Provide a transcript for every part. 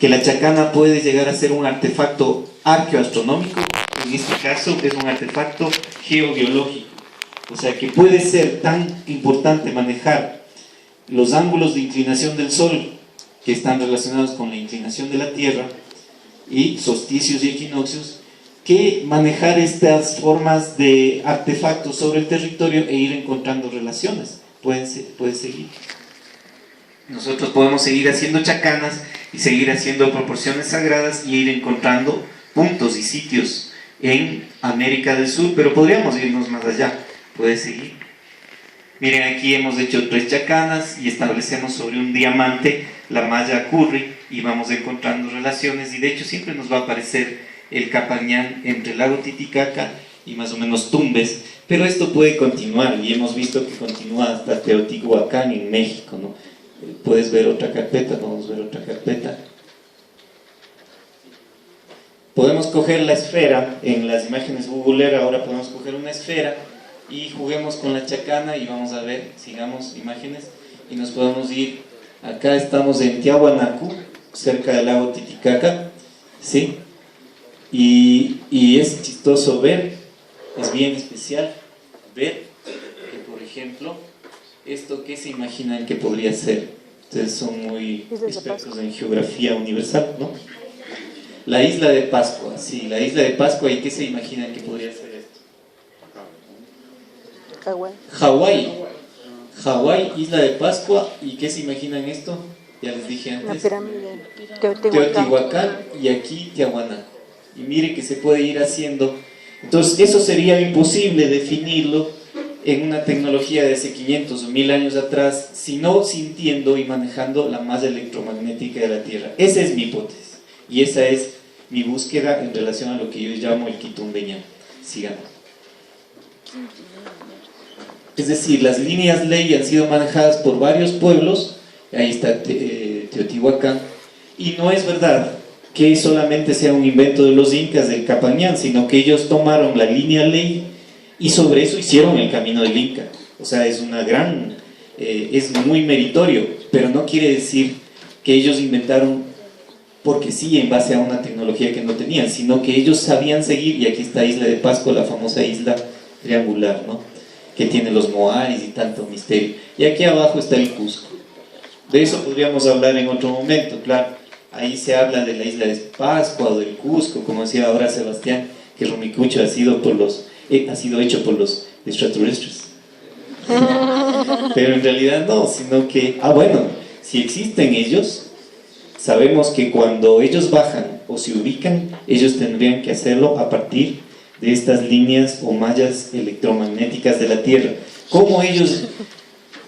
que la chacana puede llegar a ser un artefacto arqueoastronómico, en este caso es un artefacto geobiológico. O sea que puede ser tan importante manejar los ángulos de inclinación del Sol, que están relacionados con la inclinación de la Tierra, y solsticios y equinoccios, que manejar estas formas de artefactos sobre el territorio e ir encontrando relaciones. Puede seguir. Nosotros podemos seguir haciendo chacanas y seguir haciendo proporciones sagradas y ir encontrando puntos y sitios en América del Sur, pero podríamos irnos más allá. Puede seguir. Miren, aquí hemos hecho 3 chacanas y establecemos sobre un diamante la malla Curry y vamos encontrando relaciones, y de hecho siempre nos va a aparecer el Capañán entre el lago Titicaca y más o menos Tumbes, pero esto puede continuar y hemos visto que continúa hasta Teotihuacán en México, ¿no? Puedes ver otra carpeta, vamos a ver otra carpeta. Podemos coger la esfera, en las imágenes Google Earth ahora podemos coger una esfera y juguemos con la chacana y vamos a ver, sigamos imágenes y nos podemos ir. Acá estamos en Tiahuanacu, cerca del lago Titicaca, ¿sí? Y es chistoso ver, es bien especial ver que, por ejemplo, esto, ¿qué se imaginan que podría ser? Ustedes son muy expertos en geografía universal, ¿no? La isla de Pascua, sí, la isla de Pascua, ¿y qué se imaginan que podría ser esto? Hawái, isla de Pascua, ¿y qué se imaginan esto? Ya les dije antes. La pirámide. Teotihuacán y aquí Tiahuanaco. Y mire que se puede ir haciendo. Entonces eso sería imposible definirlo en una tecnología de hace 500 o 1000 años atrás, sino sintiendo y manejando la masa electromagnética de la Tierra. Esa es mi hipótesis y esa es mi búsqueda en relación a lo que yo llamo el Quitumbeñán. Sigamos. Es decir, las líneas ley han sido manejadas por varios pueblos. Ahí está Teotihuacán, y no es verdad que solamente sea un invento de los incas del Capañán, sino que ellos tomaron la línea ley y sobre eso hicieron el camino del Inca. O sea, es una gran, es muy meritorio, pero no quiere decir que ellos inventaron porque sí, en base a una tecnología que no tenían, sino que ellos sabían seguir, y aquí está Isla de Pascua, la famosa isla triangular, ¿no?, que tiene los moais y tanto misterio. Y aquí abajo está el Cusco. De eso podríamos hablar en otro momento, claro. Ahí se habla de la isla de Pascua o del Cusco, como decía ahora Sebastián, que Rumicucho ha sido hecho por los extraterrestres. Pero en realidad no, sino que, bueno, si existen ellos, sabemos que cuando ellos bajan o se ubican, ellos tendrían que hacerlo a partir de estas líneas o mallas electromagnéticas de la Tierra. ¿Cómo ellos,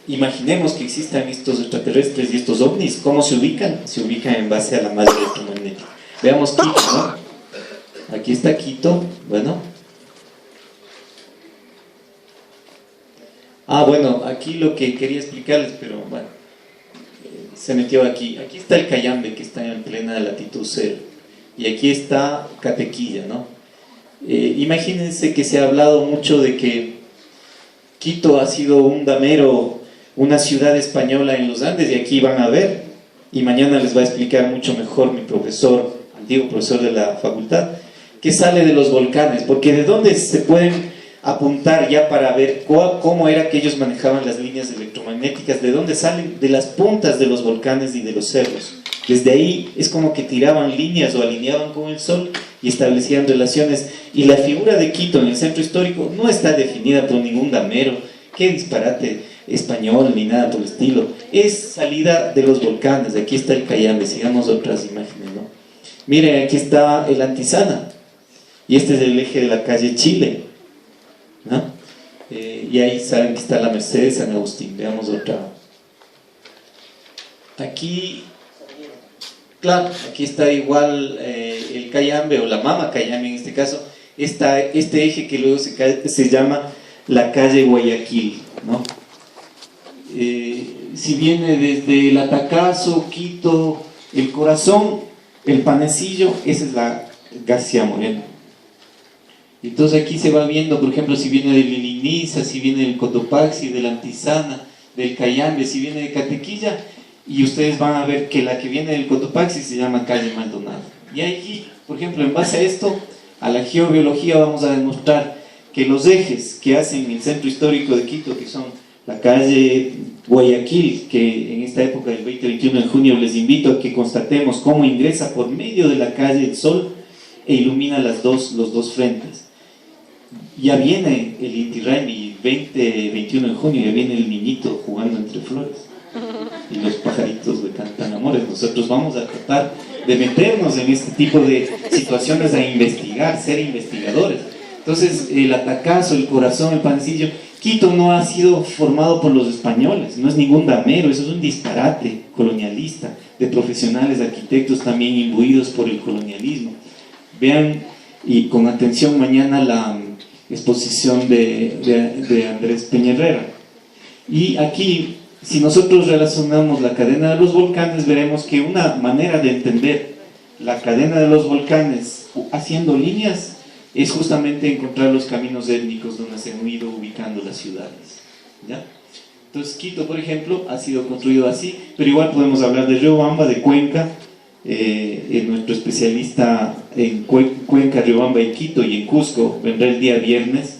imaginemos que existan estos extraterrestres y estos ovnis, cómo se ubican? Se ubican en base a la malla electromagnética. Veamos Quito, ¿no? Aquí está Quito, bueno. Bueno, aquí lo que quería explicarles, pero bueno, se metió aquí. Aquí está el Cayambe, que está en plena latitud cero, y aquí está Catequilla, ¿no? Imagínense que se ha hablado mucho de que Quito ha sido un damero, una ciudad española en los Andes, y aquí van a ver, y mañana les va a explicar mucho mejor mi profesor, antiguo profesor de la facultad, que sale de los volcanes, porque de dónde se pueden apuntar ya para ver cómo era que ellos manejaban las líneas electromagnéticas, de dónde salen, de las puntas de los volcanes y de los cerros. Desde ahí es como que tiraban líneas o alineaban con el sol y establecían relaciones, y la figura de Quito en el centro histórico no está definida por ningún damero, qué disparate español ni nada por el estilo, es salida de los volcanes. Aquí está el Cayambe, sigamos otras imágenes, ¿no? Miren, aquí está el Antizana, y este es el eje de la calle Chile, ¿no? Y ahí saben que está la Merced, San Agustín. Veamos otra. Aquí, claro, aquí está igual el Cayambe, o la Mama Cayambe en este caso, está este eje que luego se llama la calle Guayaquil, ¿no? Si viene desde el Atacazo, Quito, el Corazón, el Panecillo, esa es la García Moreno. Entonces aquí se va viendo, por ejemplo, si viene del Iliniza, si viene del Cotopaxi, del Antizana, del Cayambe, si viene de Catequilla, y ustedes van a ver que la que viene del Cotopaxi se llama calle Maldonado. Y ahí, por ejemplo, en base a esto, a la geobiología, vamos a demostrar que los ejes que hacen el centro histórico de Quito, que son la calle Guayaquil, que en esta época del 20-21 de junio les invito a que constatemos cómo ingresa por medio de la calle el sol e ilumina los dos frentes. Ya viene el Inti Raymi, 20-21 de junio, ya viene el niñito jugando entre flores y los pajaritos le cantan amores. Nosotros vamos a tratar de meternos en este tipo de situaciones, a investigar, ser investigadores. Entonces, el Atacazo, el Corazón, el Pancillo, Quito no ha sido formado por los españoles, no es ningún damero, eso es un disparate colonialista, de profesionales, arquitectos también imbuidos por el colonialismo. Vean, y con atención mañana, la exposición de Andrés Peña Herrera. Y aquí, si nosotros relacionamos la cadena de los volcanes, veremos que una manera de entender la cadena de los volcanes haciendo líneas es justamente encontrar los caminos étnicos donde se han ido ubicando las ciudades, ¿ya? Entonces Quito, por ejemplo, ha sido construido así, pero igual podemos hablar de Riobamba, de Cuenca. Nuestro especialista en Cuenca, Riobamba y Quito y en Cusco vendrá el día viernes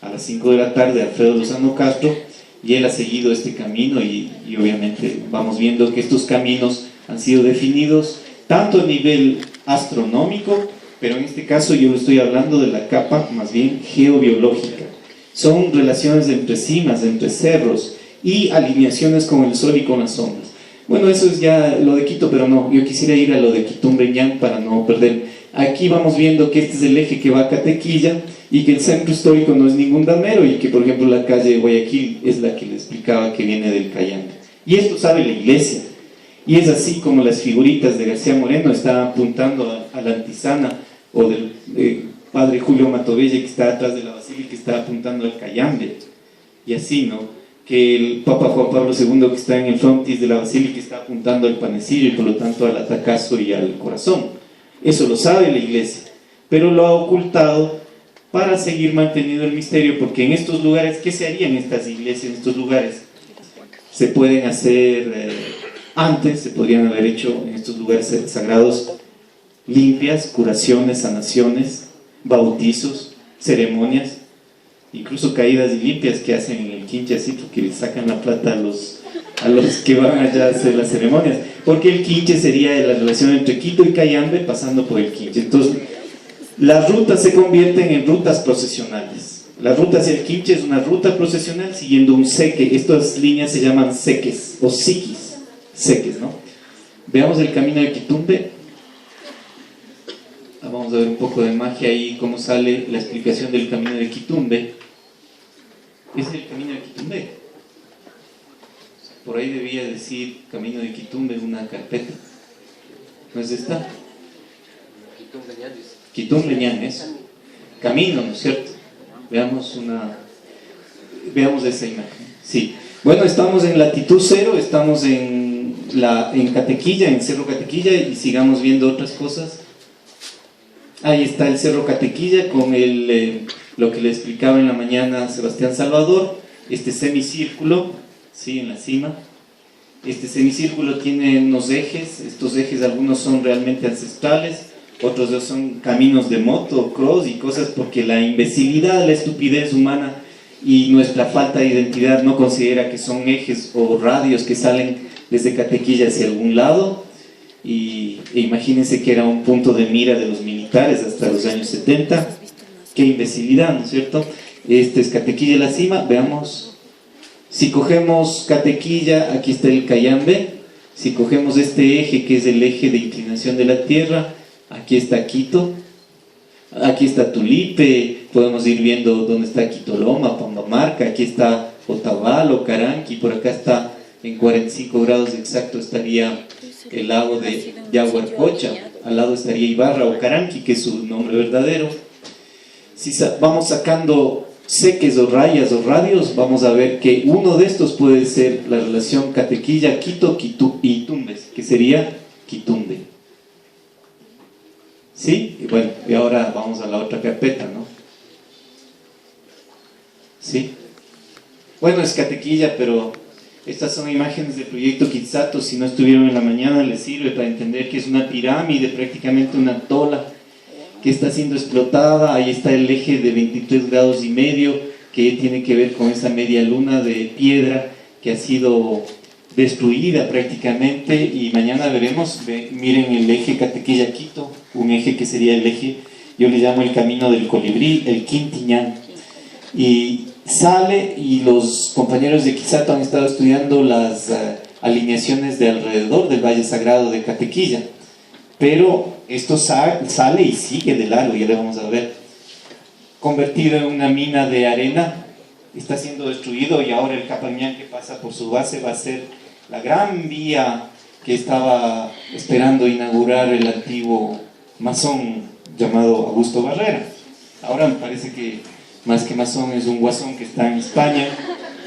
a las 5 de la tarde, Alfredo Lozano Castro, y él ha seguido este camino y obviamente vamos viendo que estos caminos han sido definidos tanto a nivel astronómico, pero en este caso yo estoy hablando de la capa más bien geobiológica. Son relaciones entre cimas, entre cerros y alineaciones con el sol y con las ondas. Bueno, eso es ya lo de Quito, pero no, yo quisiera ir a lo de Quitumbeñán para no perder. Aquí vamos viendo que este es el eje que va a Catequilla y que el centro histórico no es ningún damero y que, por ejemplo, la calle de Guayaquil es la que le explicaba que viene del Cayambe. Y esto sabe la iglesia. Y es así como las figuritas de García Moreno estaban apuntando a la Antisana, o del padre Julio Matovelle, que está atrás de la basílica, que está apuntando al Cayambe. Y así, ¿no? Que el Papa Juan Pablo II, que está en el frontis de la basílica, está apuntando al Panecillo y por lo tanto al Atacazo y al Corazón. Eso lo sabe la iglesia, pero lo ha ocultado para seguir manteniendo el misterio, porque en estos lugares, ¿qué se haría en estas iglesias, en estos lugares? Se pueden hacer, antes se podrían haber hecho en estos lugares sagrados limpias, curaciones, sanaciones, bautizos, ceremonias, incluso caídas y limpias que hacen en el quinche, así porque le sacan la plata a los que van allá a hacer las ceremonias, porque el quinche sería la relación entre Quito y Cayambe pasando por el quinche. Entonces las rutas se convierten en rutas procesionales. La ruta hacia el quinche es una ruta procesional siguiendo un seque. Estas líneas se llaman seques o siquis, seques, ¿no? Veamos el camino de Quitumbe. Vamos a ver un poco de magia ahí, cómo sale la explicación del camino de Quitumbe. ¿Es el camino de Quitumbe? Por ahí debía decir camino de Quitumbe, una carpeta. ¿No es esta? Quitumbeñán, eso. Camino, ¿no es cierto? Veamos esa imagen. Sí. Bueno, estamos en latitud cero, estamos en Catequilla, en Cerro Catequilla, y sigamos viendo otras cosas. Ahí está el Cerro Catequilla con lo que le explicaba en la mañana Sebastián Salvador, este semicírculo, ¿sí? En la cima. Este semicírculo tiene unos ejes, estos ejes algunos son realmente ancestrales, otros son caminos de moto, cross y cosas, porque la imbecilidad, la estupidez humana y nuestra falta de identidad no considera que son ejes o radios que salen desde Catequilla hacia algún lado. E imagínense que era un punto de mira de los militares hasta los años 70. Qué imbecilidad, ¿no es cierto? Este es Catequilla, la cima. Veamos, si cogemos Catequilla, aquí está el Cayambe. Si cogemos este eje, que es el eje de inclinación de la tierra, aquí está Quito, aquí está Tulipe, podemos ir viendo dónde está Quitoloma, Pambamarca, aquí está Otavalo, Caranqui, por acá está en 45 grados exacto estaría el lago de Yaguarcocha, al lado estaría Ibarra o Caranqui, que es su nombre verdadero. Si vamos sacando seques o rayas o radios, vamos a ver que uno de estos puede ser la relación Catequilla, Quito, y Tumbes, que sería Quitumbe. ¿Sí? Y bueno, y ahora vamos a la otra carpeta, ¿no? ¿Sí? Bueno, es Catequilla, pero Estas son imágenes del proyecto Quitzato. Si no estuvieron en la mañana, les sirve para entender que es una pirámide, prácticamente una tola que está siendo explotada. Ahí está el eje de 23 grados y medio, que tiene que ver con esa media luna de piedra que ha sido destruida prácticamente. Y mañana veremos, miren el eje Catequilla-Quito, un eje que sería el eje, yo le llamo el camino del colibrí, el Quintiñán. Y sale, y los compañeros de Quitzato han estado estudiando las alineaciones de alrededor del Valle Sagrado de Catequilla, pero esto sale y sigue de largo, ya le vamos a ver, convertido en una mina de arena, está siendo destruido, y ahora el Capañán que pasa por su base va a ser la gran vía que estaba esperando inaugurar el antiguo masón llamado Augusto Barrera. Ahora me parece que más que masón es un guasón que está en España,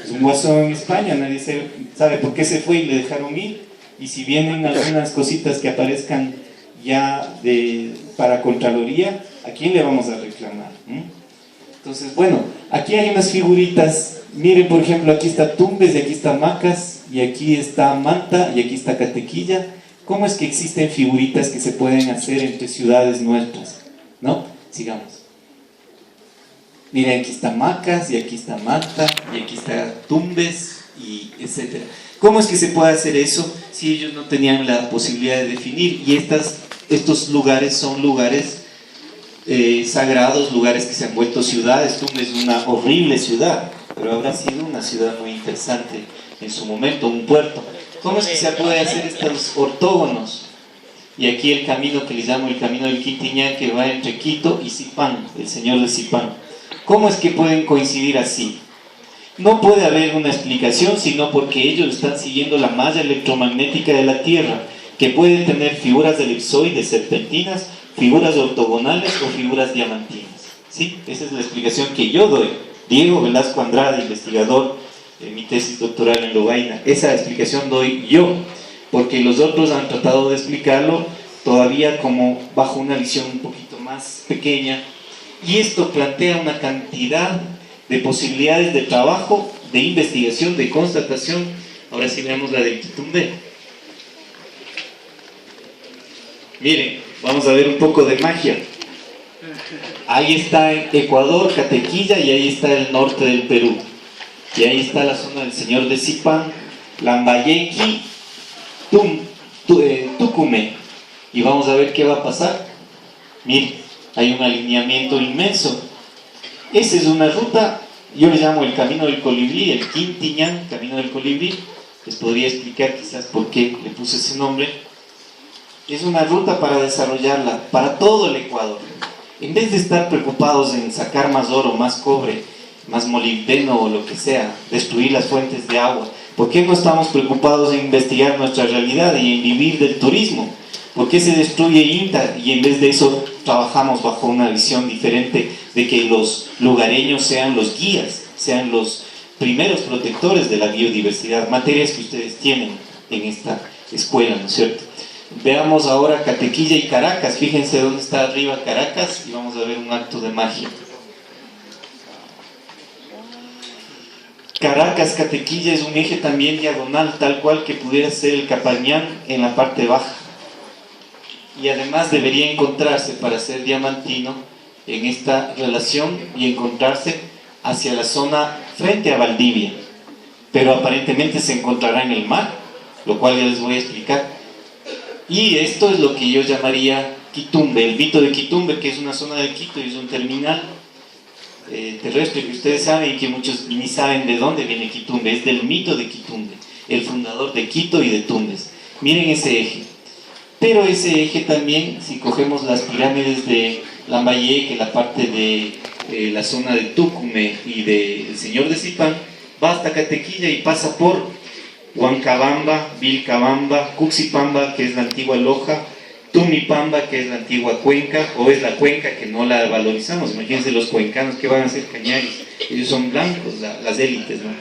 es un guasón en España, nadie sabe por qué se fue y le dejaron ir, y si vienen algunas cositas que aparezcan ya para Contraloría, ¿a quién le vamos a reclamar? Entonces, bueno, aquí hay unas figuritas, miren, por ejemplo, aquí está Tumbes, y aquí está Macas, y aquí está Manta, y aquí está Catequilla. ¿Cómo es que existen figuritas que se pueden hacer entre ciudades nuestras? ¿No? Sigamos. Miren, aquí está Macas, y aquí está Manta, y aquí está Tumbes, y etcétera. ¿Cómo es que se puede hacer eso si ellos no tenían la posibilidad de definir? Y estos lugares son lugares sagrados, lugares que se han vuelto ciudades. Tumbes es una horrible ciudad, pero habrá sido una ciudad muy interesante en su momento, un puerto. ¿Cómo es que se puede hacer estos ortógonos? Y aquí el camino que les llamo el camino del Quintiñán, que va entre Quito y Zipán, el señor de Zipán. ¿Cómo es que pueden coincidir así? No puede haber una explicación, sino porque ellos están siguiendo la malla electromagnética de la Tierra, que puede tener figuras de elipsoides, serpentinas, figuras ortogonales o figuras diamantinas. ¿Sí? Esa es la explicación que yo doy. Diego Velasco Andrade, investigador en mi tesis doctoral en Lovaina. Esa explicación doy yo, porque los otros han tratado de explicarlo todavía como bajo una visión un poquito más pequeña. Y esto plantea una cantidad de posibilidades de trabajo, de investigación, de constatación. Ahora sí veamos la del Quitumbe. Miren, vamos a ver un poco de magia. Ahí está Ecuador, Catequilla, y ahí está el norte del Perú. Y ahí está la zona del señor de Zipán, Lambayeque, Tucumé. Y vamos a ver qué va a pasar. Miren, hay un alineamiento inmenso. Esa es una ruta, yo le llamo el camino del colibrí, el Quintiñán, camino del colibrí. Les podría explicar quizás por qué le puse ese nombre. Es una ruta para desarrollarla para todo el Ecuador. En vez de estar preocupados en sacar más oro, más cobre, más molibdeno o lo que sea, destruir las fuentes de agua, ¿por qué no estamos preocupados en investigar nuestra realidad y en vivir del turismo? ¿Por qué se destruye INTA y en vez de eso trabajamos bajo una visión diferente de que los lugareños sean los guías, sean los primeros protectores de la biodiversidad? Materias que ustedes tienen en esta escuela, ¿no es cierto? Veamos ahora Catequilla y Caracas. Fíjense dónde está arriba Caracas y vamos a ver un acto de magia. Caracas, Catequilla es un eje también diagonal, tal cual que pudiera ser el Capañán en la parte baja. Y además debería encontrarse para ser diamantino en esta relación y encontrarse hacia la zona frente a Valdivia. Pero aparentemente se encontrará en el mar, lo cual ya les voy a explicar. Y esto es lo que yo llamaría Quitumbe, el Vito de Quitumbe, que es una zona de Quito y es un terminal terrestre que ustedes saben y que muchos ni saben de dónde viene Quitumbe. Es del mito de Quitumbe, el fundador de Quito y de Tumbes. Miren ese eje. Pero ese eje también, si cogemos las pirámides de Lambayeque, la parte de la zona de Tucumé y del señor de Zipán, va hasta Catequilla y pasa por Huancabamba, Vilcabamba, Cuxipamba, que es la antigua Loja, Tumipamba, que es la antigua Cuenca, o es la Cuenca que no la valorizamos. Imagínense los cuencanos que van a ser cañaris, ellos son blancos, las élites, ¿no?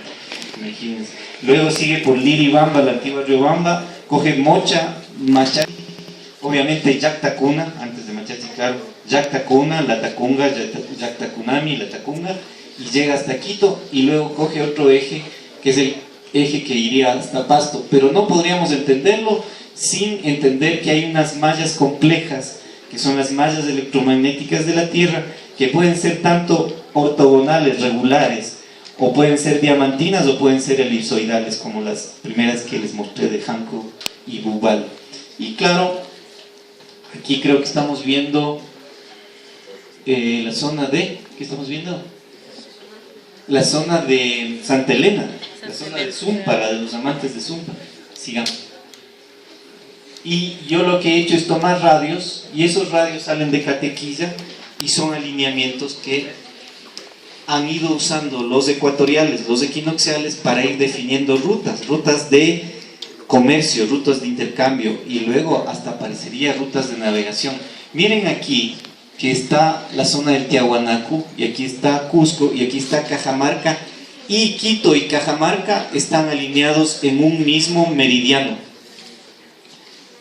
Imagínense. Luego sigue por Liribamba, la antigua Riobamba, coge Mocha, Machachi, obviamente Yactacuna, antes de Machachi, claro, Yactacuna, la Tacunga, Yactacunami, la Tacunga, y llega hasta Quito, y luego coge otro eje, que es el eje que iría hasta Pasto, pero no podríamos entenderlo sin entender que hay unas mallas complejas, que son las mallas electromagnéticas de la Tierra, que pueden ser tanto ortogonales, regulares, o pueden ser diamantinas o pueden ser elipsoidales, como las primeras que les mostré de Hancock y Bubal. Y claro, aquí creo que estamos viendo la zona de... ¿qué estamos viendo? La zona de Santa Elena, la zona de Zumpa, la de los amantes de Zumpa. Sigamos. Y yo lo que he hecho es tomar radios, y esos radios salen de Catequilla y son alineamientos que han ido usando los ecuatoriales, los equinoxiales, para ir definiendo rutas de comercio, rutas de intercambio, y luego hasta aparecería rutas de navegación. Miren aquí que está la zona del Tiahuanacu, y aquí está Cusco, y aquí está Cajamarca, y Quito y Cajamarca están alineados en un mismo meridiano.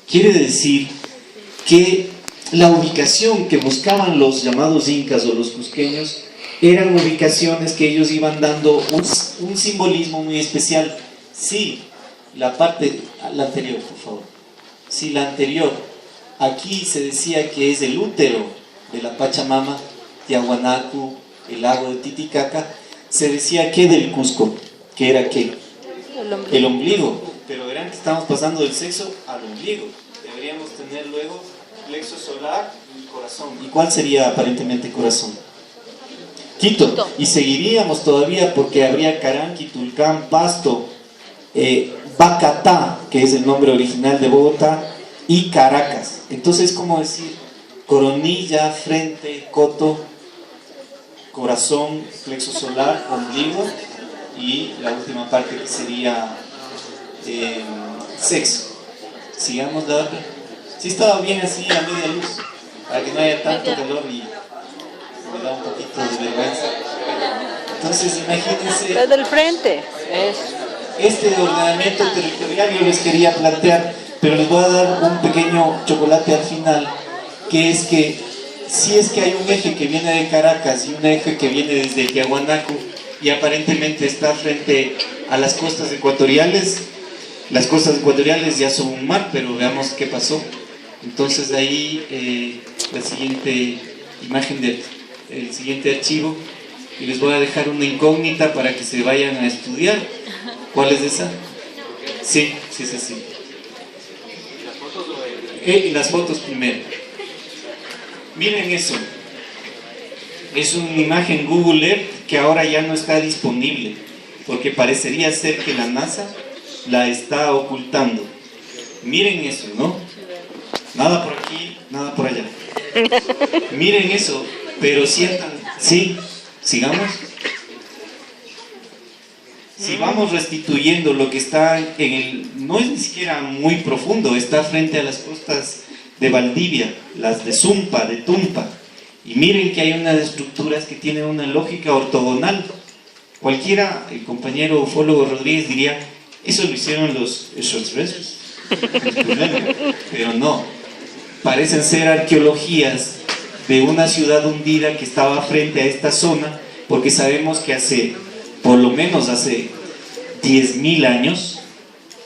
Quiere decir que la ubicación que buscaban los llamados incas o los cusqueños eran ubicaciones que ellos iban dando un simbolismo muy especial. Sí, la anterior, por favor. Sí, la anterior. Aquí se decía que es el útero de la Pachamama, Tiahuanacu, el lago de Titicaca. Se decía que del Cusco, que era ¿qué? El ombligo. Pero verán que estamos pasando del sexo al ombligo. Deberíamos tener luego plexo solar y corazón. ¿Y cuál sería aparentemente corazón? Quito. Y seguiríamos todavía porque habría Caranqui, Tulcán, Pasto, Bacatá, que es el nombre original de Bogotá, y Caracas. Entonces, ¿cómo decir? Coronilla, frente, coto, corazón, plexo solar, ombligo, y la última parte que sería sexo. Sigamos la otra. Sí estaba bien así a media luz, para que no haya tanto calor y me da un poquito de vergüenza. Entonces imagínense. Desde el frente. Este ordenamiento territorial yo les quería plantear, pero les voy a dar un pequeño chocolate al final, que es que si es que hay un eje que viene de Caracas y un eje que viene desde Tiahuanacu y aparentemente está frente a las costas ecuatoriales. Las costas ecuatoriales ya son un mar, pero veamos qué pasó. Entonces de ahí la siguiente imagen del siguiente archivo, y les voy a dejar una incógnita para que se vayan a estudiar. ¿Cuál es esa? Sí. Y las fotos primero. Miren eso. Es una imagen Google Earth que ahora ya no está disponible, porque parecería ser que la NASA la está ocultando. Miren eso, ¿no? Nada por aquí, nada por allá. Miren eso, pero sientan. Sí, sigamos. Si vamos restituyendo lo que está en el... no es ni siquiera muy profundo, está frente a las costas de Valdivia, las de Zumpa, de Tumpa. Y miren que hay unas estructuras que tienen una lógica ortogonal. Cualquiera, el compañero ufólogo Rodríguez diría, eso lo hicieron los extraterrestres. Pero no, parecen ser arqueologías de una ciudad hundida que estaba frente a esta zona, porque sabemos que por lo menos hace 10.000 años,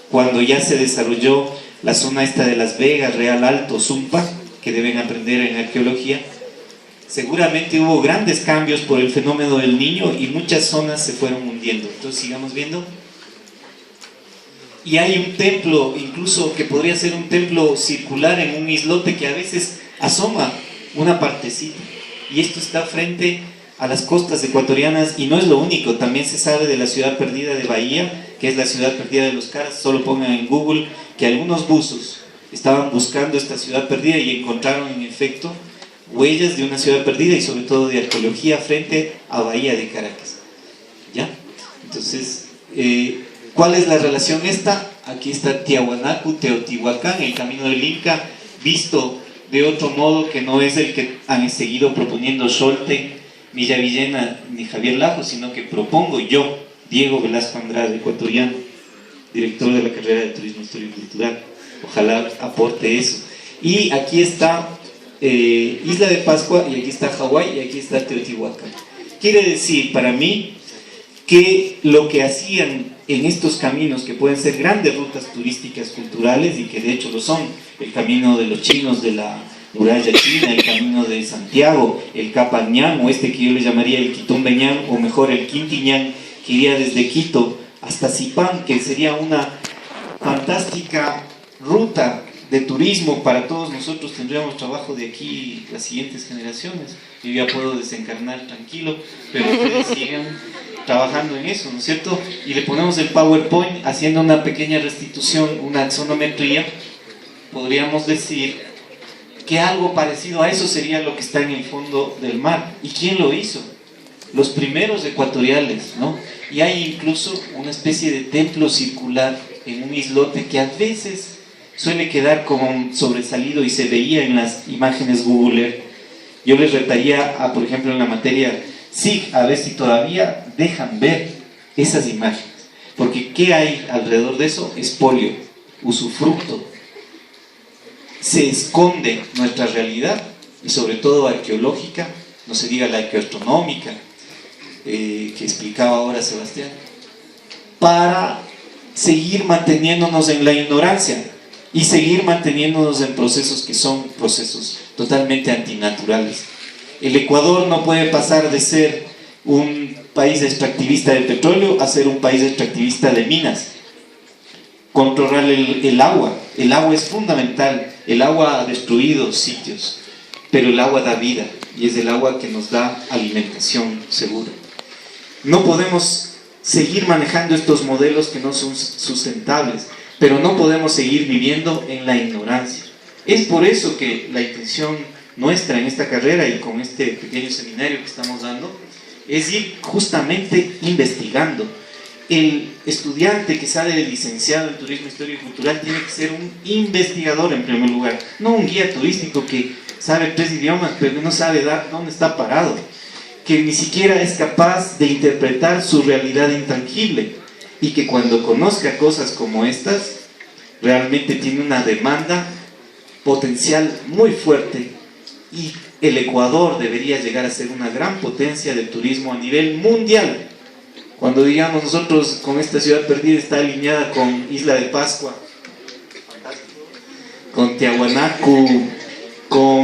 cuando ya se desarrolló la zona esta de Las Vegas, Real Alto, Zumpa, que deben aprender en arqueología, seguramente hubo grandes cambios por el fenómeno del Niño y muchas zonas se fueron hundiendo. Entonces sigamos viendo. Y hay un templo, incluso que podría ser un templo circular en un islote que a veces asoma una partecita. Y esto está frente a las costas ecuatorianas, y no es lo único, también se sabe de la ciudad perdida de Bahía, que es la ciudad perdida de los Caras. Solo pongan en Google que algunos buzos estaban buscando esta ciudad perdida y encontraron en efecto huellas de una ciudad perdida y sobre todo de arqueología frente a Bahía de Caracas. ¿Ya? Entonces, ¿cuál es la relación esta? Aquí está Tiahuanacu, Teotihuacán, el camino del Inca, visto de otro modo que no es el que han seguido proponiendo Scholten, Villavillena ni Javier Lajo, sino que propongo yo, Diego Velasco Andrade, ecuatoriano, director de la carrera de Turismo Histórico y Cultural. Ojalá aporte eso. Y aquí está Isla de Pascua, y aquí está Hawái, y aquí está Teotihuacán. Quiere decir para mí que lo que hacían en estos caminos que pueden ser grandes rutas turísticas culturales y que de hecho lo son, el camino de los chinos de la muralla china, el camino de Santiago, el Capañán, o este que yo le llamaría el Quitumbeñán, o mejor el Quintiñán, que iría desde Quito hasta Zipán, que sería una fantástica ruta de turismo para todos nosotros. Tendríamos trabajo de aquí las siguientes generaciones. Yo ya puedo desencarnar tranquilo, pero ustedes sigan trabajando en eso, ¿no es cierto? Y le ponemos el PowerPoint haciendo una pequeña restitución, una axonometría. Podríamos decir que algo parecido a eso sería lo que está en el fondo del mar. ¿Y quién lo hizo? Los primeros ecuatoriales, ¿no? Y hay incluso una especie de templo circular en un islote que a veces suele quedar como sobresalido y se veía en las imágenes Google Earth. Yo les retaría, por ejemplo, en la materia SIG, a ver si todavía dejan ver esas imágenes. Porque ¿qué hay alrededor de eso? Espolio, usufructo. Se esconde nuestra realidad, y sobre todo arqueológica, no se diga la arqueoastronómica, que explicaba ahora Sebastián, para seguir manteniéndonos en la ignorancia y seguir manteniéndonos en procesos que son procesos totalmente antinaturales. El Ecuador no puede pasar de ser un país extractivista de petróleo a ser un país extractivista de minas. Controlar el agua es fundamental. El agua ha destruido sitios, pero el agua da vida y es el agua que nos da alimentación segura. No podemos seguir manejando estos modelos que no son sustentables, pero no podemos seguir viviendo en la ignorancia. Es por eso que la intención nuestra en esta carrera y con este pequeño seminario que estamos dando es ir justamente investigando. El estudiante que sale de licenciado en Turismo, Historia y Cultural tiene que ser un investigador en primer lugar, no un guía turístico que sabe 3 idiomas pero no sabe dónde está parado, que ni siquiera es capaz de interpretar su realidad intangible y que cuando conozca cosas como estas realmente tiene una demanda potencial muy fuerte. Y el Ecuador debería llegar a ser una gran potencia de turismo a nivel mundial. Cuando digamos nosotros con esta ciudad perdida está alineada con Isla de Pascua, con Tiahuanacu,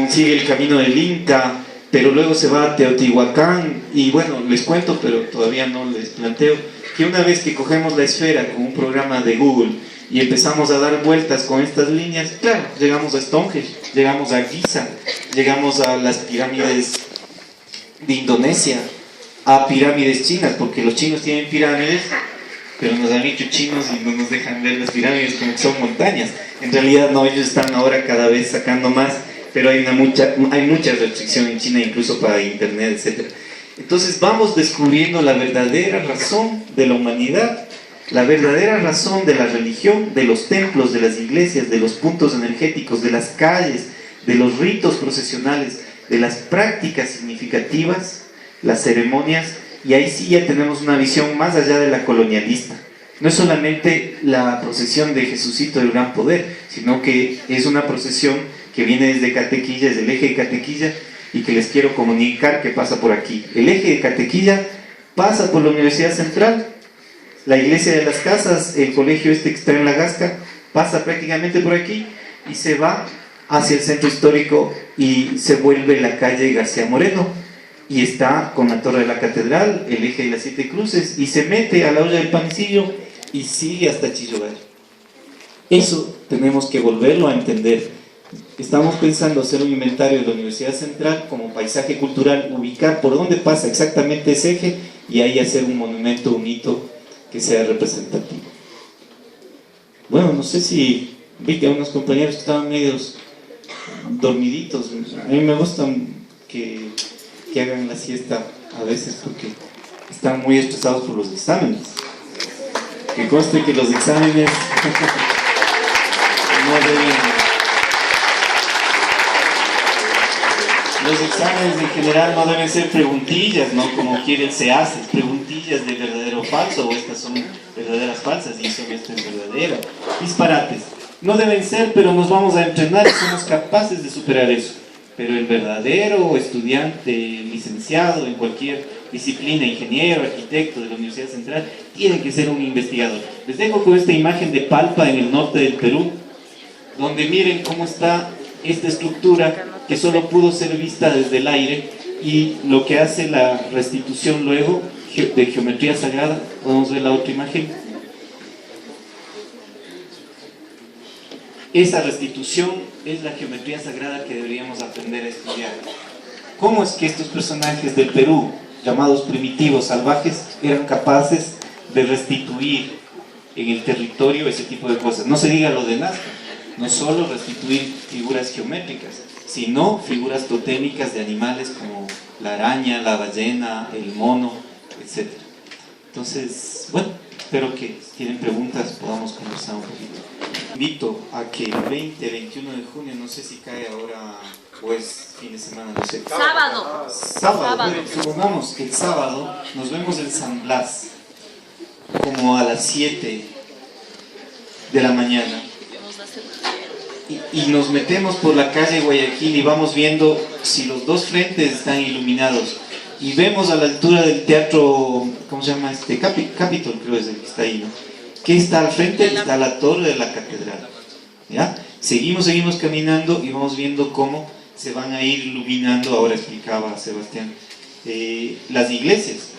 sigue el camino del Inca, pero luego se va a Teotihuacán. Y bueno, les cuento, pero todavía no les planteo, que una vez que cogemos la esfera con un programa de Google y empezamos a dar vueltas con estas líneas, claro, llegamos a Stonehenge, llegamos a Giza, llegamos a las pirámides de Indonesia, a pirámides chinas, porque los chinos tienen pirámides, pero nos han hecho chinos y no nos dejan ver las pirámides como que son montañas. En realidad no, ellos están ahora cada vez sacando más, pero hay mucha restricción en China, incluso para internet, etc. Entonces vamos descubriendo la verdadera razón de la humanidad, la verdadera razón de la religión, de los templos, de las iglesias, de los puntos energéticos, de las calles, de los ritos procesionales, de las prácticas significativas, las ceremonias. Y ahí sí ya tenemos una visión más allá de la colonialista. No es solamente la procesión de Jesucito del Gran Poder, sino que es una procesión que viene desde Catequilla, es el eje de Catequilla, y que les quiero comunicar que pasa por aquí. El eje de Catequilla pasa por la Universidad Central, la Iglesia de las Casas, el colegio este que está en La Gasca, pasa prácticamente por aquí y se va hacia el centro histórico y se vuelve la calle García Moreno y está con la torre de la catedral, el eje de las 7 cruces, y se mete a la olla del Panecillo y sigue hasta Chillogar. Eso tenemos que volverlo a entender. Estamos pensando hacer un inventario de la Universidad Central como paisaje cultural, ubicar por dónde pasa exactamente ese eje y ahí hacer un monumento, un hito que sea representativo. Bueno, no sé si vi que unos compañeros estaban medios dormiditos. A mí me gustan que hagan la siesta a veces porque están muy estresados por los exámenes. Que conste que los exámenes no deben... Los exámenes en general no deben ser preguntillas, ¿no? Como quieren se hace, preguntillas de verdadero o falso, o estas son verdaderas falsas y eso esto es verdadero. Disparates. No deben ser, pero nos vamos a entrenar y somos capaces de superar eso. pero el verdadero estudiante, licenciado en cualquier disciplina, ingeniero, arquitecto de la Universidad Central, tiene que ser un investigador. Les dejo con esta imagen de Palpa en el norte del Perú, donde miren cómo está esta estructura que solo pudo ser vista desde el aire, y lo que hace la restitución luego de geometría sagrada. Podemos ver la otra imagen. Esa restitución es la geometría sagrada que deberíamos aprender a estudiar. ¿Cómo es que estos personajes del Perú, llamados primitivos, salvajes, eran capaces de restituir en el territorio ese tipo de cosas? No se diga lo de Nazca, no solo restituir figuras geométricas, sino figuras totémicas de animales como la araña, la ballena, el mono, etc. Entonces, bueno, espero que si tienen preguntas podamos conversar un poquito. Invito a que el 20, 21 de junio, no sé si cae ahora o es fin de semana, no sé. Sábado. Bueno, supongamos que el sábado nos vemos en San Blas, como a las 7 de la mañana. Y nos metemos por la calle Guayaquil y vamos viendo si los dos frentes están iluminados. Y vemos a la altura del teatro, ¿cómo se llama? Capitol, creo es el que está ahí, ¿no? ¿Qué está al frente? Está la torre de la catedral. ¿Ya? Seguimos caminando y vamos viendo cómo se van a ir iluminando, ahora explicaba Sebastián, las iglesias.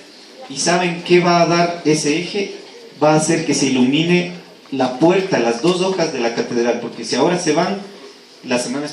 ¿Y saben qué va a dar ese eje? Va a hacer que se ilumine la puerta, las dos hojas de la catedral, porque si ahora se van, la semana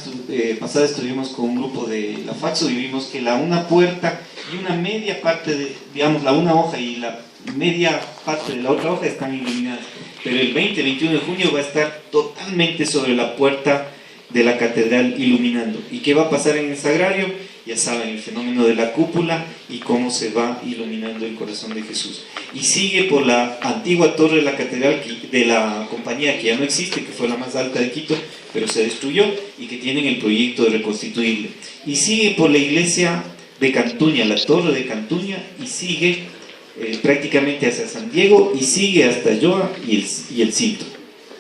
pasada estuvimos con un grupo de la Faxo y vimos que una puerta y una media parte de, digamos, la una hoja y la media parte de la otra hoja están iluminadas, pero el 20-21 de junio va a estar totalmente sobre la puerta de la catedral iluminando. ¿Y qué va a pasar en el sagrario? Ya saben, el fenómeno de la cúpula y cómo se va iluminando el corazón de Jesús. Y sigue por la antigua torre de la catedral de la compañía que ya no existe, que fue la más alta de Quito, pero se destruyó y que tienen el proyecto de reconstituirla. Y sigue por la iglesia de Cantuña, la torre de Cantuña, y sigue prácticamente hacia San Diego y sigue hasta Yoa y el Cinto.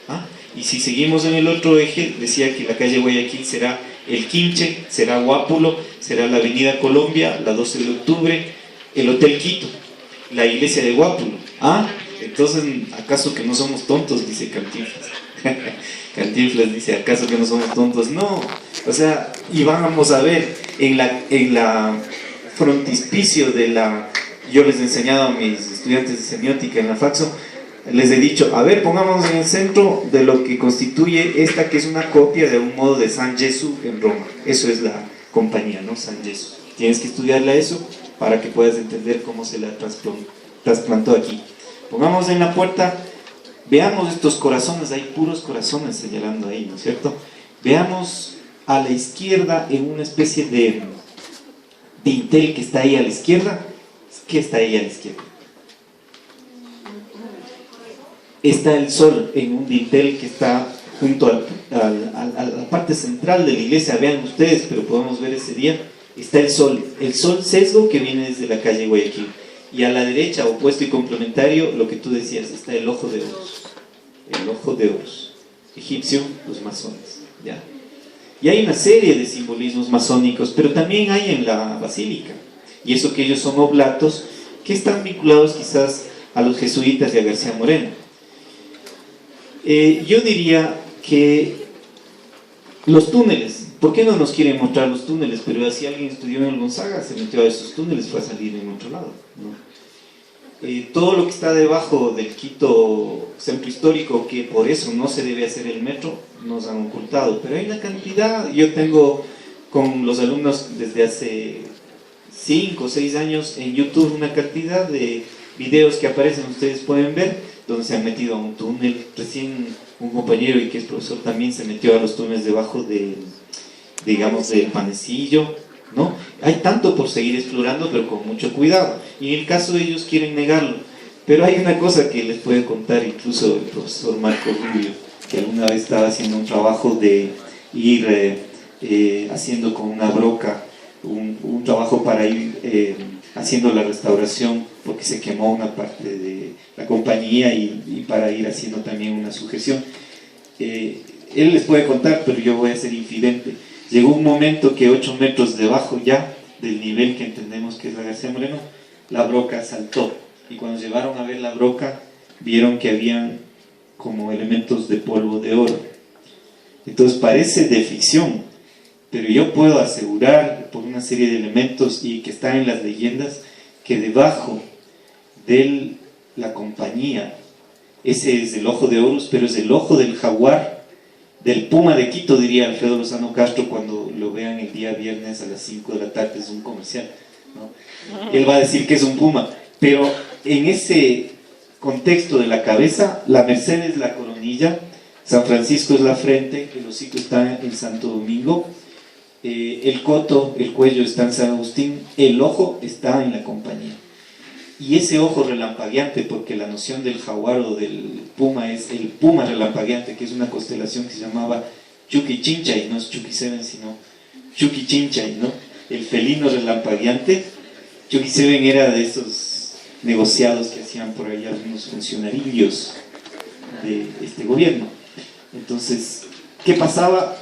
¿Ah? Y si seguimos en el otro eje, decía que la calle Guayaquil será el Quinche, será Guápulo, será la avenida Colombia, la 12 de octubre, el Hotel Quito, la iglesia de Guápulo. ¿Ah? Entonces, ¿acaso que no somos tontos? Dice Cantinflas. Cantinflas dice, ¿acaso que no somos tontos? No, o sea, y vamos a ver en la frontispicio de la... Yo les he enseñado a mis estudiantes de semiótica en la Faxo, les he dicho, a ver, pongámonos en el centro de lo que constituye esta, que es una copia de un modo de San Jesús en Roma. Eso es la compañía, ¿no? San Jesús. Tienes que estudiarla eso para que puedas entender cómo se la trasplantó aquí. Pongamos en la puerta, veamos estos corazones, hay puros corazones señalando ahí, ¿no es cierto? Veamos a la izquierda en una especie de dintel que está ahí a la izquierda. ¿Qué está ahí a la izquierda? Está el sol en un dintel que está junto a la parte central de la iglesia. Vean ustedes, pero podemos ver ese día, está el sol sesgo que viene desde la calle Guayaquil, y a la derecha, opuesto y complementario, lo que tú decías, está el ojo de Horus, egipcio, los masones, ¿ya? Y hay una serie de simbolismos masónicos, pero también hay en la basílica, y eso que ellos son oblatos, que están vinculados quizás a los jesuitas y a García Moreno. Yo diría que los túneles, ¿por qué no nos quieren mostrar los túneles? Pero si alguien estudió en el Gonzaga, se metió a esos túneles, fue a salir en otro lado, ¿no? Todo lo que está debajo del Quito centro histórico, que por eso no se debe hacer el metro, nos han ocultado, pero hay una cantidad. Yo tengo con los alumnos desde hace 5 o 6 años en YouTube una cantidad de videos que aparecen, ustedes pueden ver, donde se han metido a un túnel. Recién un compañero, y que es profesor también, se metió a los túneles debajo de, digamos, del Panecillo, ¿no? Hay tanto por seguir explorando, pero con mucho cuidado, y en el caso de ellos quieren negarlo. Pero hay una cosa que les puede contar incluso el profesor Marco Rubio, que alguna vez estaba haciendo un trabajo de ir haciendo con una broca un trabajo para ir haciendo la restauración, porque se quemó una parte de la compañía, y para ir haciendo también una sujeción. Él les puede contar, pero yo voy a ser infidente. Llegó un momento que 8 metros debajo ya del nivel que entendemos que es la García Moreno, la broca saltó. Y cuando llevaron a ver la broca, vieron que habían como elementos de polvo de oro. Entonces parece de ficción, pero yo puedo asegurar por una serie de elementos y que están en las leyendas que debajo de la compañía, ese es el ojo de Horus, pero es el ojo del jaguar, del puma de Quito, diría Alfredo Lozano Castro cuando lo vean el día viernes a las 5 de la tarde, es un comercial, ¿no? Él va a decir que es un puma, pero en ese contexto de la cabeza, la Merced es la coronilla, San Francisco es la frente, el hocico está en Santo Domingo, el coto, el cuello está en San Agustín, el ojo está en la compañía. Y ese ojo relampagueante, porque la noción del jaguar o del puma es el puma relampagueante, que es una constelación que se llamaba Chuquichinchay, no es Chuquiseven, sino Chuquichinchay, ¿no? El felino relampagueante. Chuquiseven era de esos negociados que hacían por ahí algunos funcionarios de este gobierno. Entonces, ¿qué pasaba?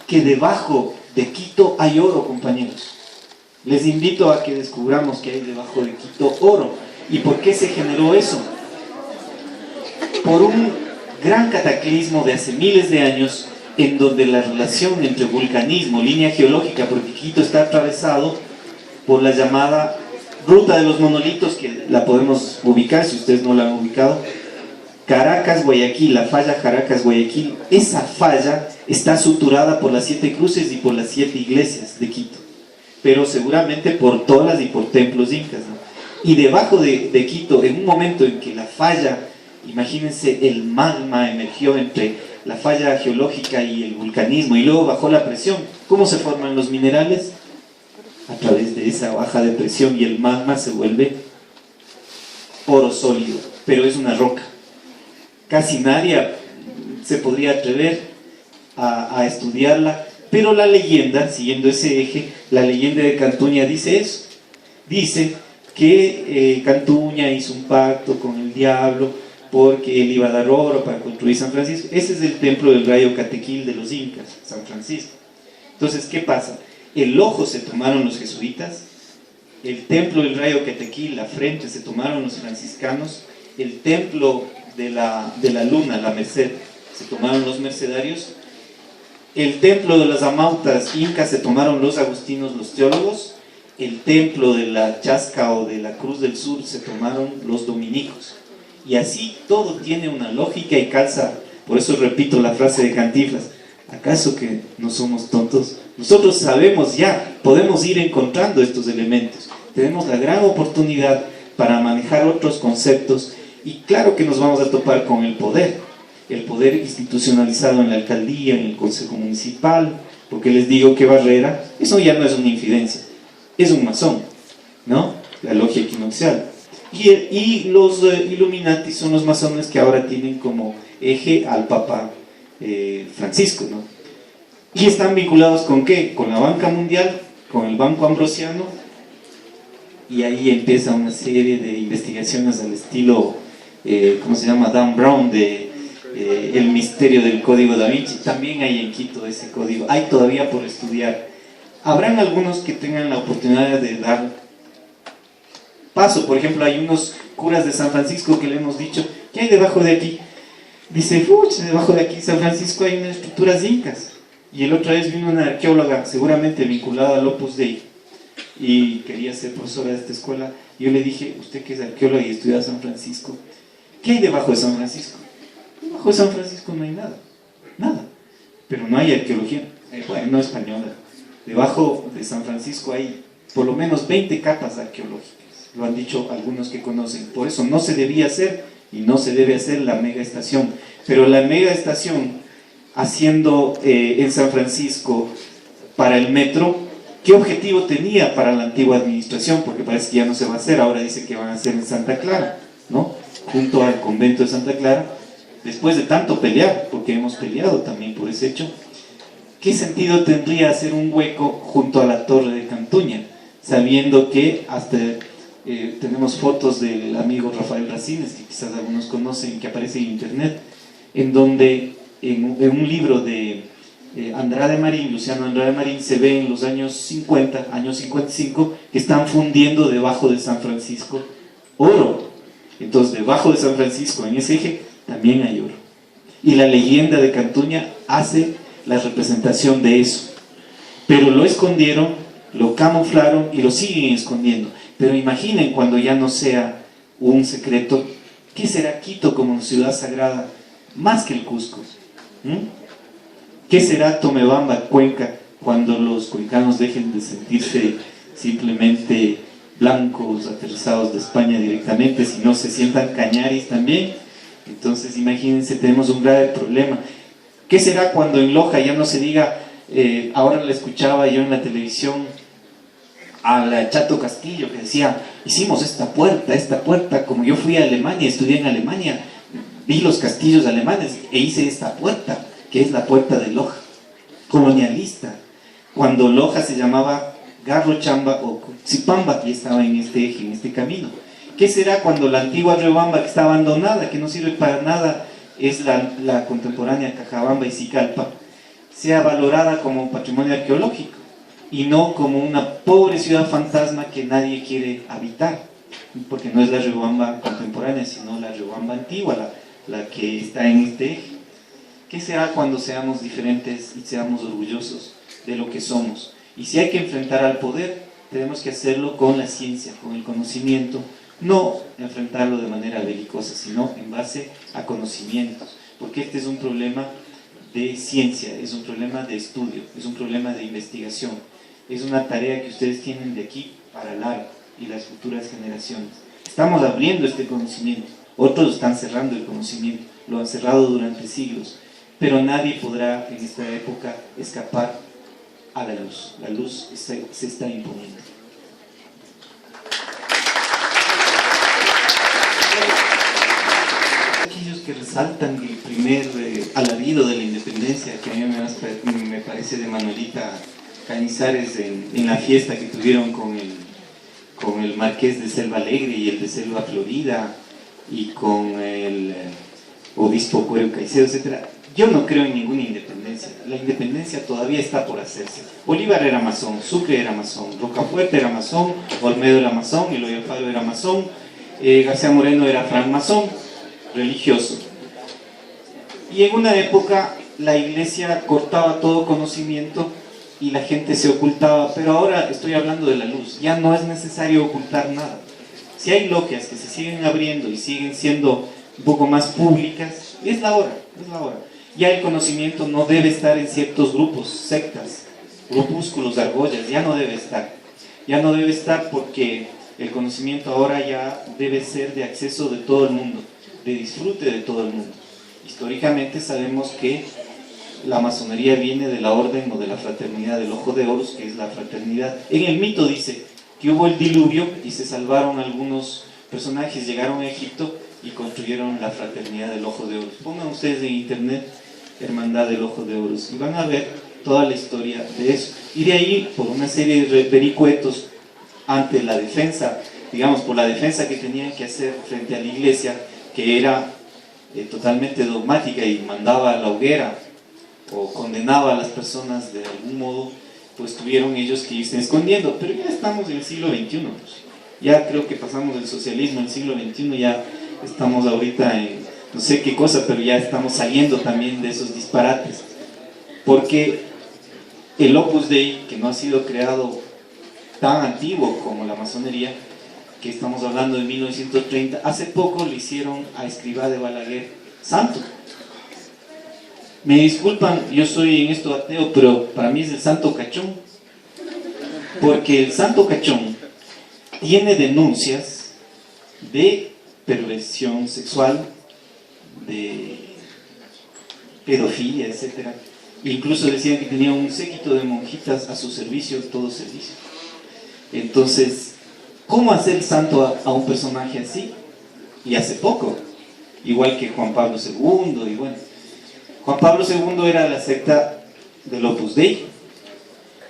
Que debajo de Quito hay oro, compañeros. Les invito a que descubramos que hay debajo de Quito oro. ¿Y por qué se generó eso? Por un gran cataclismo de hace miles de años, en donde la relación entre vulcanismo, línea geológica, porque Quito está atravesado por la llamada ruta de los monolitos, que la podemos ubicar, si ustedes no la han ubicado, Caracas-Guayaquil, la falla Caracas-Guayaquil. Esa falla está suturada por las 7 cruces y por las 7 iglesias de Quito, pero seguramente por todas y por templos incas, ¿no? Y debajo de Quito, en un momento en que la falla, imagínense, el magma emergió entre la falla geológica y el vulcanismo, y luego bajó la presión. ¿Cómo se forman los minerales? A través de esa baja de presión, y el magma se vuelve oro sólido, pero es una roca. Casi nadie se podría atrever a estudiarla, pero la leyenda, siguiendo ese eje, la leyenda de Cantuña dice eso. Dice que Cantuña hizo un pacto con el diablo porque él iba a dar oro para construir San Francisco. Ese es el templo del rayo catequil de los incas, San Francisco. Entonces, ¿qué pasa? El ojo se tomaron los jesuitas, el templo del rayo catequil, la frente, se tomaron los franciscanos, el templo de la luna, la Merced, se tomaron los mercedarios, el templo de las amautas incas se tomaron los agustinos, los teólogos, el templo de la Chasca o de la Cruz del Sur se tomaron los dominicos. Y así todo tiene una lógica y calza. Por eso repito la frase de Cantinflas: ¿acaso que no somos tontos? Nosotros sabemos ya, podemos ir encontrando estos elementos. Tenemos la gran oportunidad para manejar otros conceptos, y claro que nos vamos a topar con el poder institucionalizado en la alcaldía, en el consejo municipal, porque les digo que Barrera, eso ya no es una infidencia, es un masón, ¿no? La logia equinoccial. Y los Illuminati son los masones que ahora tienen como eje al Papa Francisco, ¿no? Y están vinculados ¿con qué? Con la banca mundial, con el Banco Ambrosiano, y ahí empieza una serie de investigaciones al estilo, ¿cómo se llama? Dan Brown, de El misterio del código da Vinci. También hay en Quito ese código, hay todavía por estudiar. Habrán algunos que tengan la oportunidad de dar paso. Por ejemplo, hay unos curas de San Francisco que le hemos dicho: ¿qué hay debajo de aquí? Dice: debajo de aquí San Francisco hay unas estructuras incas. Y el otra vez vino una arqueóloga, seguramente vinculada al Opus Dei, y quería ser profesora de esta escuela. Yo le dije: usted que es arqueóloga y estudia San Francisco, ¿qué hay debajo de San Francisco? Debajo de San Francisco no hay nada, nada. Pero no hay arqueología, bueno, no española. Debajo de San Francisco hay por lo menos 20 capas arqueológicas. Lo han dicho algunos que conocen. Por eso no se debía hacer, y no se debe hacer, la mega estación. Pero la mega estación, haciendo en San Francisco para el metro, ¿qué objetivo tenía para la antigua administración? Porque parece que ya no se va a hacer. Ahora dice que van a hacer en Santa Clara, ¿no? Junto al convento de Santa Clara, después de tanto pelear, porque hemos peleado también por ese hecho. ¿Qué sentido tendría hacer un hueco junto a la torre de Cantuña, sabiendo que hasta tenemos fotos del amigo Rafael Racines, que quizás algunos conocen, que aparece en internet, en donde en un libro de Andrade Marín, Luciano Andrade Marín, se ve en los años 50, años 55, que están fundiendo debajo de San Francisco oro. Entonces, debajo de San Francisco, en ese eje, también hay oro. Y la leyenda de Cantuña hace la representación de eso. Pero lo escondieron, lo camuflaron y lo siguen escondiendo. Pero imaginen cuando ya no sea un secreto, ¿qué será Quito como ciudad sagrada más que el Cusco? ¿Qué será Tomebamba, Cuenca, cuando los cuencanos dejen de sentirse simplemente blancos aterrizados de España directamente, si no se sientan cañaris también? Entonces imagínense, tenemos un grave problema. ¿Qué será cuando en Loja ya no se diga, ahora la escuchaba yo en la televisión a la Chato Castillo que decía, hicimos esta puerta, como yo fui a Alemania, estudié en Alemania, vi los castillos alemanes e hice esta puerta, que es la puerta de Loja, colonialista, cuando Loja se llamaba Garrochamba o Cutzipamba y estaba en este eje, en este camino. ¿Qué será cuando la antigua Riobamba, que está abandonada, que no sirve para nada, es la contemporánea Cajabamba y Sicalpa, sea valorada como patrimonio arqueológico y no como una pobre ciudad fantasma que nadie quiere habitar? Porque no es la Riobamba contemporánea, sino la Riobamba antigua, la que está en este eje. ¿Qué será cuando seamos diferentes y seamos orgullosos de lo que somos? Y si hay que enfrentar al poder, tenemos que hacerlo con la ciencia, con el conocimiento, no enfrentarlo de manera belicosa, sino en base a conocimientos, porque este es un problema de ciencia, es un problema de estudio, es un problema de investigación, es una tarea que ustedes tienen de aquí para largo y las futuras generaciones. Estamos abriendo este conocimiento, otros están cerrando el conocimiento, lo han cerrado durante siglos, pero nadie podrá en esta época escapar a la luz se está imponiendo. Aquellos que resaltan el primer alarido de la independencia, que a mí me parece de Manuelita Cañizares en la fiesta que tuvieron con el marqués de Selva Alegre y el de Selva Florida y con el obispo Cuero Caicedo, etc. Yo no creo en ninguna independencia. La independencia todavía está por hacerse. Bolívar era masón, Sucre era masón, Rocafuerte era masón, Olmedo era masón, Eloy Alfaro era masón, García Moreno era francmasón, religioso. Y en una época la iglesia cortaba todo conocimiento y la gente se ocultaba, pero ahora estoy hablando de la luz, ya no es necesario ocultar nada. Si hay logias que se siguen abriendo y siguen siendo un poco más públicas, es la hora. Ya el conocimiento no debe estar en ciertos grupos, sectas, grupúsculos, argollas, ya no debe estar porque el conocimiento ahora ya debe ser de acceso de todo el mundo, de disfrute de todo el mundo. Históricamente sabemos que la masonería viene de la orden o de la fraternidad del Ojo de Horus, que es la fraternidad. En el mito dice que hubo el diluvio y se salvaron algunos personajes, llegaron a Egipto y construyeron la fraternidad del Ojo de Horus. Pongan ustedes en internet Hermandad del Ojo de Horus y van a ver toda la historia de eso. Y de ahí, por una serie de vericuetos ante la defensa, digamos, por la defensa que tenían que hacer frente a la iglesia, que era totalmente dogmática y mandaba a la hoguera o condenaba a las personas de algún modo, pues tuvieron ellos que irse escondiendo. Pero ya estamos en el siglo XXI, pues. Ya creo que pasamos del socialismo al siglo XXI, ya estamos ahorita en no sé qué cosa, pero ya estamos saliendo también de esos disparates, porque el Opus Dei, que no ha sido creado tan antiguo como la masonería, que estamos hablando de 1930, hace poco le hicieron a Escrivá de Balaguer santo. Me disculpan, yo soy en esto ateo, pero para mí es el santo cachón, porque el santo cachón tiene denuncias de perversión sexual, de pedofilia, etc. Incluso decían que tenía un séquito de monjitas a su servicio, todo servicio. Entonces, ¿cómo hacer santo a un personaje así? Y hace poco, igual que Juan Pablo II, y bueno, Juan Pablo II era la secta del Opus Dei,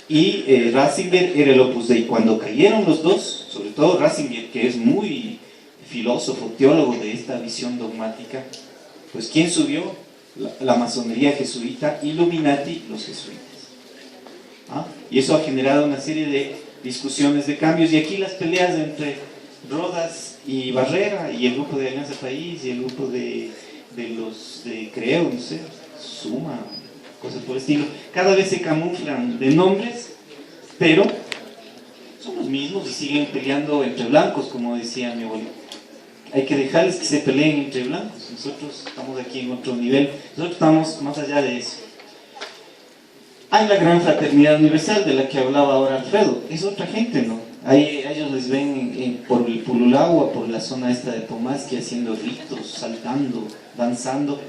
y Ratzinger era el Opus Dei. Cuando cayeron los dos, sobre todo Ratzinger, que es muy filósofo, teólogo de esta visión dogmática, pues ¿quién subió? la masonería jesuita, Illuminati, los jesuitas. ¿Ah? Y eso ha generado una serie de discusiones, de cambios, y aquí las peleas entre Rodas y Barrera, y el grupo de Alianza País, y el grupo de los de Creo, no sé, Suma, cosas por el estilo, cada vez se camuflan de nombres, pero son los mismos y siguen peleando entre blancos, como decía mi abuelo. Hay que dejarles que se peleen entre blancos. Nosotros estamos aquí en otro nivel, nosotros estamos más allá de eso. Hay la gran fraternidad universal de la que hablaba ahora Alfredo, es otra gente, ¿no? Ellos les ven por el Pululagua, por la zona esta de Pomasqui, haciendo ritos, saltando, danzando,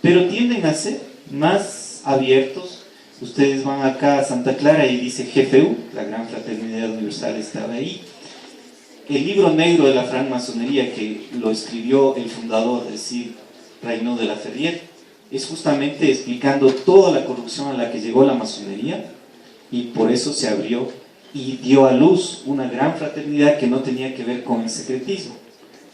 pero tienden a ser más abiertos. Ustedes van acá a Santa Clara y dice GFU, la gran fraternidad universal estaba ahí. El libro negro de la francmasonería, que lo escribió el fundador, es decir, Reynaud de la Ferrière, es justamente explicando toda la corrupción a la que llegó la masonería, y por eso se abrió y dio a luz una gran fraternidad que no tenía que ver con el secretismo.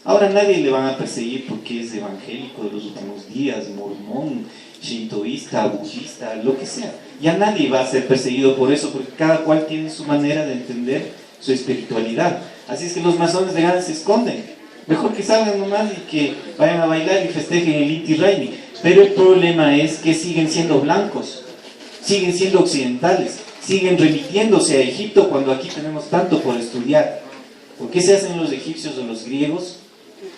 Ahora nadie le van a perseguir porque es evangélico de los últimos días, mormón, shintoísta, budista, lo que sea. Ya nadie va a ser perseguido por eso, porque cada cual tiene su manera de entender su espiritualidad. Así es que los masones de Gana se esconden. Mejor que salgan nomás y que vayan a bailar y festejen el Inti Raymi. Pero el problema es que siguen siendo blancos, siguen siendo occidentales, siguen remitiéndose a Egipto cuando aquí tenemos tanto por estudiar. ¿Por qué se hacen los egipcios o los griegos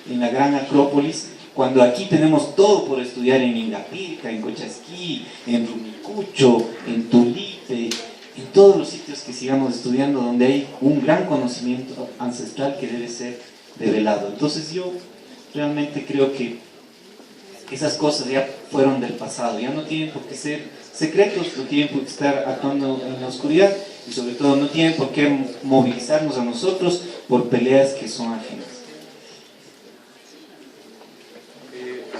en la gran Acrópolis cuando aquí tenemos todo por estudiar en Ingapirca, en Cochasquí, en Rumicucho, en Tulipe, en todos los sitios que sigamos estudiando donde hay un gran conocimiento ancestral que debe ser develado? Entonces yo realmente creo que esas cosas ya fueron del pasado, ya no tienen por qué ser secretos, no tienen por qué estar actuando en la oscuridad, y sobre todo no tienen por qué movilizarnos a nosotros por peleas que son ajenas.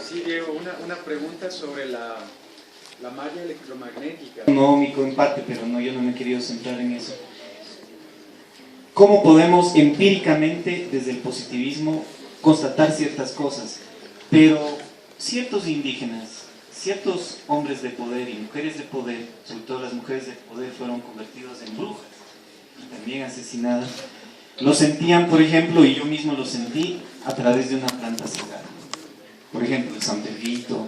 Sí, Diego, una pregunta sobre la malla electromagnética. Económico en parte, pero no, yo no me he querido centrar en eso. ¿Cómo podemos empíricamente desde el positivismo constatar ciertas cosas? Pero ciertos indígenas, ciertos hombres de poder y mujeres de poder, sobre todo las mujeres de poder, fueron convertidas en brujas y también asesinadas. Lo sentían, por ejemplo, y yo mismo lo sentí a través de una planta sagrada. Por ejemplo, el San Pedrito,